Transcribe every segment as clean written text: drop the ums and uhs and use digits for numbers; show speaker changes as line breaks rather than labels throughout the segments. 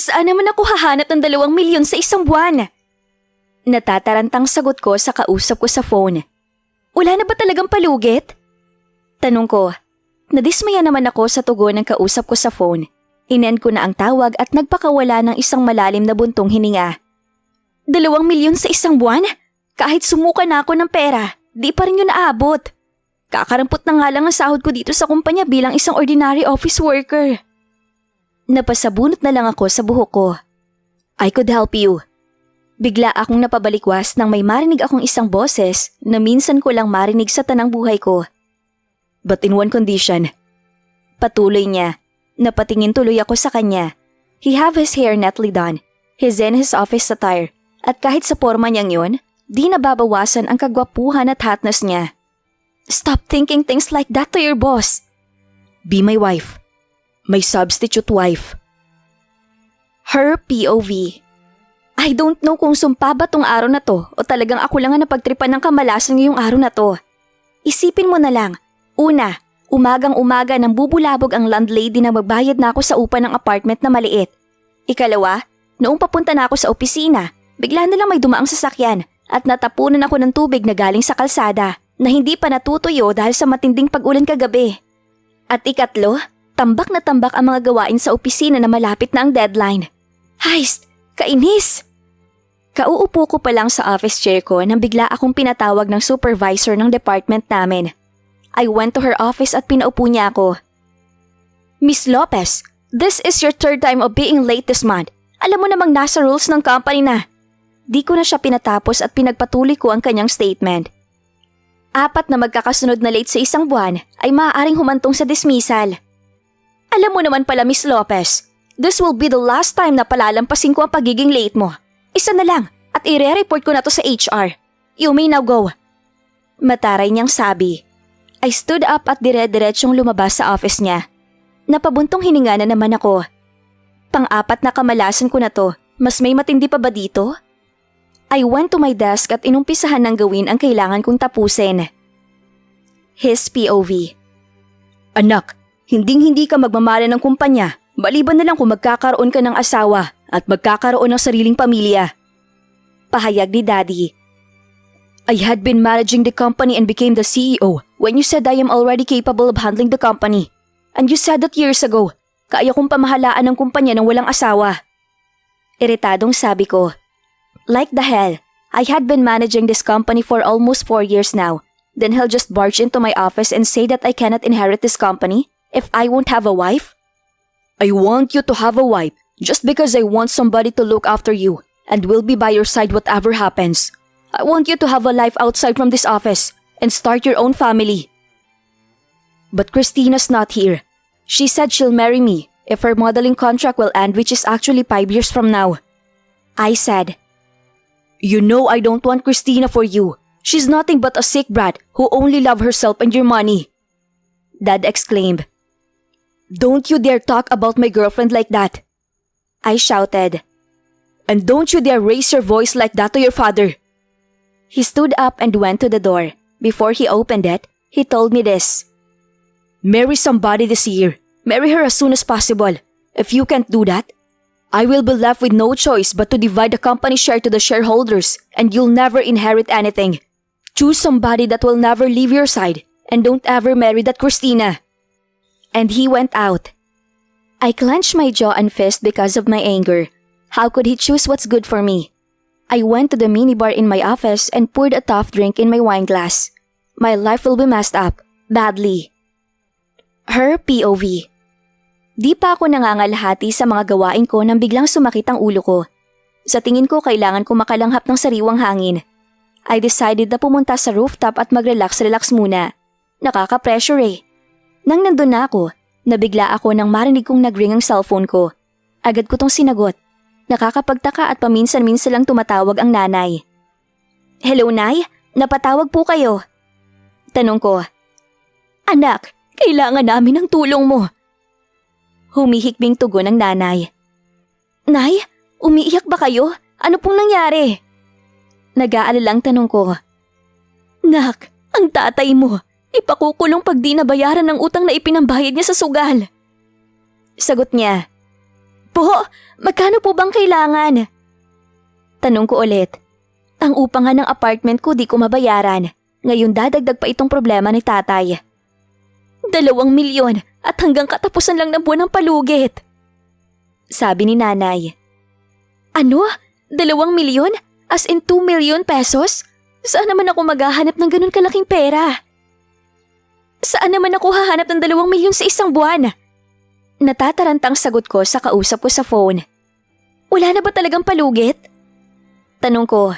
Saan naman ako hahanap ng 2 milyon sa isang buwan? Natatarantang sagot ko sa kausap ko sa phone. Wala na ba talagang palugit? Tanong ko. Nadismaya naman ako sa tugon ng kausap ko sa phone. Inend ko na ang tawag at nagpakawala ng isang malalim na buntong hininga. 2 milyon sa isang buwan? Kahit sumuka na ako ng pera, di pa rin yun naabot. Kakarampot na nga lang ang sahod ko dito sa kumpanya bilang isang ordinary office worker. Napasabunot na lang ako sa buhok ko. I could help you. Bigla akong napabalikwas nang may marinig akong isang boses na minsan ko lang marinig sa tanang buhay ko. But in one condition. Patuloy niya. Napatingin tuloy ako sa kanya. He have his hair neatly done. He's in his office attire. At kahit sa forma niyang yun, di nababawasan ang kagwapuhan at hotness niya. Stop thinking things like that to your boss. Be my wife. My substitute wife. Her POV. I don't know kung sumpa ba tong araw na to o talagang ako lang ang napagtripan ng kamalasan ngayong araw na to. Isipin mo na lang. Una, umagang-umaga nang bubulabog ang landlady na magbayad na ako sa upa ng apartment na maliit. Ikalawa, noong papunta na ako sa opisina, bigla na lang may dumaang sasakyan at natapunan ako ng tubig na galing sa kalsada na hindi pa natutuyo dahil sa matinding pag-ulan kagabi. At ikatlo, tambak na tambak ang mga gawain sa opisina na malapit na ang deadline. Heist! Kainis! Kauupo ko pa lang sa office chair ko nang bigla akong pinatawag ng supervisor ng department namin. I went to her office at pinaupo niya ako. Miss Lopez, this is your 3rd time of being late this month. Alam mo namang nasa rules ng company na. Di ko na siya pinatapos at pinagpatuloy ko ang kanyang statement. 4 na magkakasunod na late sa isang buwan ay maaaring humantong sa dismissal. Alam mo naman pala Miss Lopez, this will be the last time na palalampasin ko ang pagiging late mo. Isa na lang at ire-report ko na to sa HR. You may now go. Mataray niyang sabi. I stood up at dire-diretsyong lumabas sa office niya. Napabuntong hininga na naman ako. Pang-4 na kamalasan ko na to, mas may matindi pa ba dito? I went to my desk at inumpisahan ng gawin ang kailangan kong tapusin. His POV. Anak, hinding-hindi ka magmamala ng kumpanya, maliban na lang kung magkakaroon ka ng asawa at magkakaroon ng sariling pamilya. Pahayag ni Daddy. I had been managing the company and became the CEO when you said I am already capable of handling the company. And you said that years ago, kaya kong pamahalaan ng kumpanya ng walang asawa. Iritadong sabi ko. Like the hell, I had been managing this company for almost 4 years now. Then he'll just barge into my office and say that I cannot inherit this company if I won't have a wife? I want you to have a wife just because I want somebody to look after you and will be by your side whatever happens. I want you to have a life outside from this office and start your own family. But Christina's not here. She said she'll marry me if her modeling contract will end, which is actually 5 years from now. I said, You know I don't want Christina for you. She's nothing but a sick brat who only loves herself and your money. Dad exclaimed. Don't you dare talk about my girlfriend like that. I shouted. And don't you dare raise your voice like that to your father. He stood up and went to the door. Before he opened it, he told me this. Marry somebody this year. Marry her as soon as possible. If you can't do that, I will be left with no choice but to divide the company share to the shareholders and you'll never inherit anything. Choose somebody that will never leave your side and don't ever marry that Christina. And he went out. I clenched my jaw and fist because of my anger. How could he choose what's good for me? I went to the minibar in my office and poured a tough drink in my wine glass. My life will be messed up, badly. Her POV. Di pa ako nangangalahati sa mga gawain ko nang biglang sumakit ang ulo ko. Sa tingin ko kailangan ko makalanghap ng sariwang hangin. I decided na pumunta sa rooftop at mag-relax muna. Nakaka-pressure eh. Nang nandun na ako, nabigla ako nang marinig kong nag-ring ang cellphone ko. Agad ko tong sinagot. Nakakapagtaka at paminsan-minsan lang tumatawag ang nanay. Hello, Nay? Napatawag po kayo. Tanong ko. Anak, kailangan namin ng tulong mo. Humihikbing tugon ng nanay. Nay, umiiyak ba kayo? Ano pong nangyari? Nag-aalalang tanong ko. Nak, ang tatay mo, ipakukulong pag di nabayaran ng utang na ipinambayad niya sa sugal. Sagot niya. Po, magkano po bang kailangan? Tanong ko ulit. Ang upa nga ng apartment ko di ko mabayaran. Ngayon dadagdag pa itong problema ni tatay. 2 milyon at hanggang katapusan lang ng buwan ng palugit. Sabi ni nanay. Ano? 2 milyon? As in 2 million pesos? Saan naman ako maghahanap ng ganun kalaking pera? Saan naman ako hahanap ng 2 milyon sa isang buwan? Natatarantang sagot ko sa kausap ko sa phone. Wala na ba talagang palugit? Tanong ko.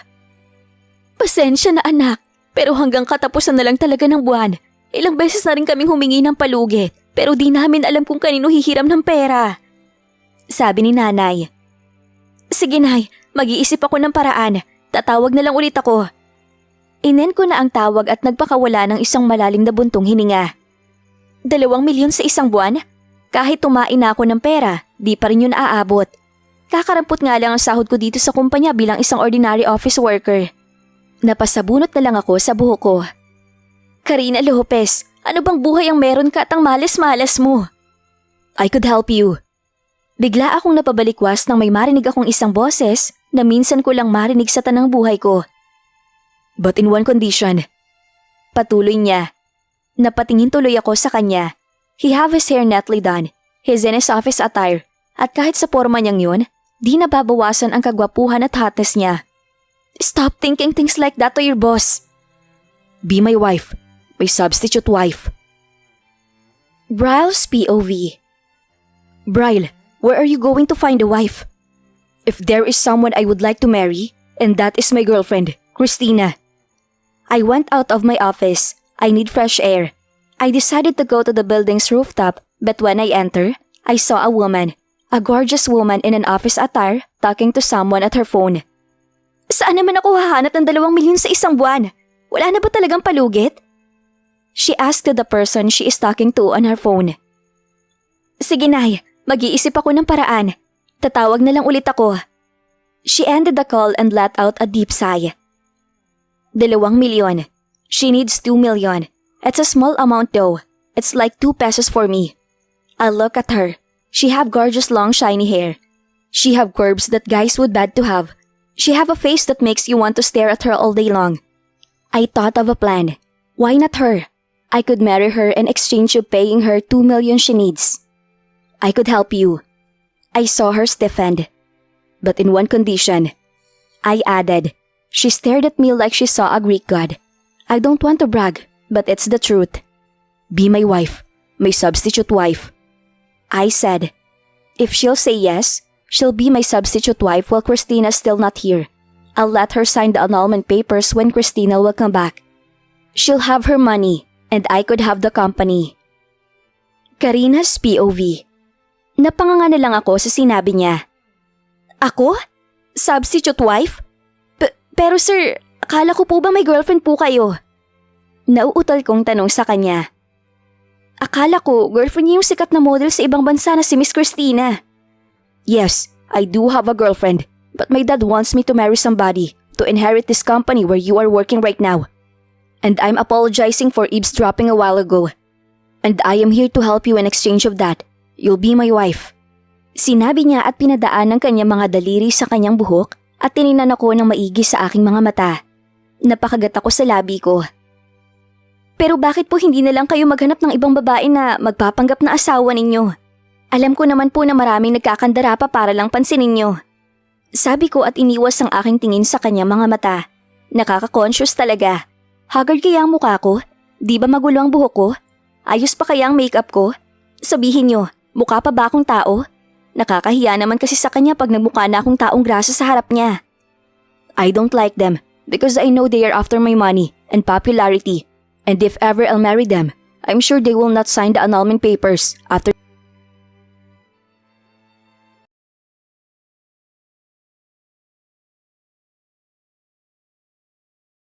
Pasensya na anak, pero hanggang katapusan na lang talaga ng buwan. Ilang beses na rin kaming humingi ng palugit, pero di namin alam kung kanino hihiram ng pera. Sabi ni nanay. Sige nay, mag-iisip ako ng paraan. Tatawag na lang ulit ako. Inen ko na ang tawag at nagpakawala ng isang malalim na buntong hininga. 2 milyon sa isang buwan? Kahit tumain na ako ng pera, di pa rin yun aabot. Kakarampot nga lang ang sahod ko dito sa kumpanya bilang isang ordinary office worker. Napasabunot na lang ako sa buhok ko. Karina Lopez, ano bang buhay ang meron ka at ang malas-malas mo? I could help you. Bigla akong napabalikwas nang may marinig akong isang boses na minsan ko lang marinig sa tanang buhay ko. But in one condition. Patuloy niya. Napatingin tuloy ako sa kanya. He have his hair neatly done. He's in his office attire. At kahit sa forma niyang yun, di nababawasan ang kagwapuhan at hotness niya. Stop thinking things like that to your boss. Be my wife. My substitute wife. Bryle's POV. Bryle, where are you going to find a wife? If there is someone I would like to marry, and that is my girlfriend, Christina. I went out of my office. I need fresh air. I decided to go to the building's rooftop, but when I enter, I saw a woman, a gorgeous woman in an office attire, talking to someone at her phone. Saan naman ako hahanap ng 2 milyon sa isang buwan? Wala na ba talagang palugit? She asked to the person she is talking to on her phone. Sige nay, mag-iisip ako ng paraan. Tatawag na lang ulit ako. She ended the call and let out a deep sigh. 2 milyon. She needs 2 million. It's a small amount though. It's like 2 pesos for me. I look at her. She have gorgeous long shiny hair. She have curves that guys would bad to have. She have a face that makes you want to stare at her all day long. I thought of a plan. Why not her? I could marry her in exchange of paying her 2 million she needs. I could help you. I saw her stiffened. But in one condition. I added. She stared at me like she saw a Greek god. I don't want to brag, but it's the truth. Be my wife, my substitute wife. I said, if she'll say yes, she'll be my substitute wife while Christina's still not here. I'll let her sign the annulment papers when Christina will come back. She'll have her money, and I could have the company. Karina's POV. Napanganga na lang ako sa sinabi niya. Ako? Substitute wife? Pero sir, akala ko po ba may girlfriend po kayo? Nauutal kong tanong sa kanya. Akala ko girlfriend niya yung sikat na model sa ibang bansa na si Miss Christina. Yes, I do have a girlfriend, but my dad wants me to marry somebody to inherit this company where you are working right now. And I'm apologizing for eavesdropping a while ago. And I am here to help you in exchange of that. You'll be my wife. Sinabi niya at pinadaan ng kanyang mga daliri sa kanyang buhok at tininan ako ng maigi sa aking mga mata. Napakagat ako sa labi ko. Pero bakit po hindi na lang kayo maghanap ng ibang babae na magpapanggap na asawa ninyo? Alam ko naman po na maraming nagkakandara pa para lang pansinin nyo. Sabi ko at iniwas ang aking tingin sa kanyang mga mata. Nakaka-conscious talaga. Haggard kaya ang mukha ko? Di ba magulo ang buhok ko? Ayos pa kaya ang makeup ko? Sabihin nyo, mukha pa ba akong tao? Nakakahiya naman kasi sa kanya pag nagmukha na akong taong grasa sa harap niya. I don't like them because I know they are after my money and popularity. And if ever I'll marry them, I'm sure they will not sign the annulment papers after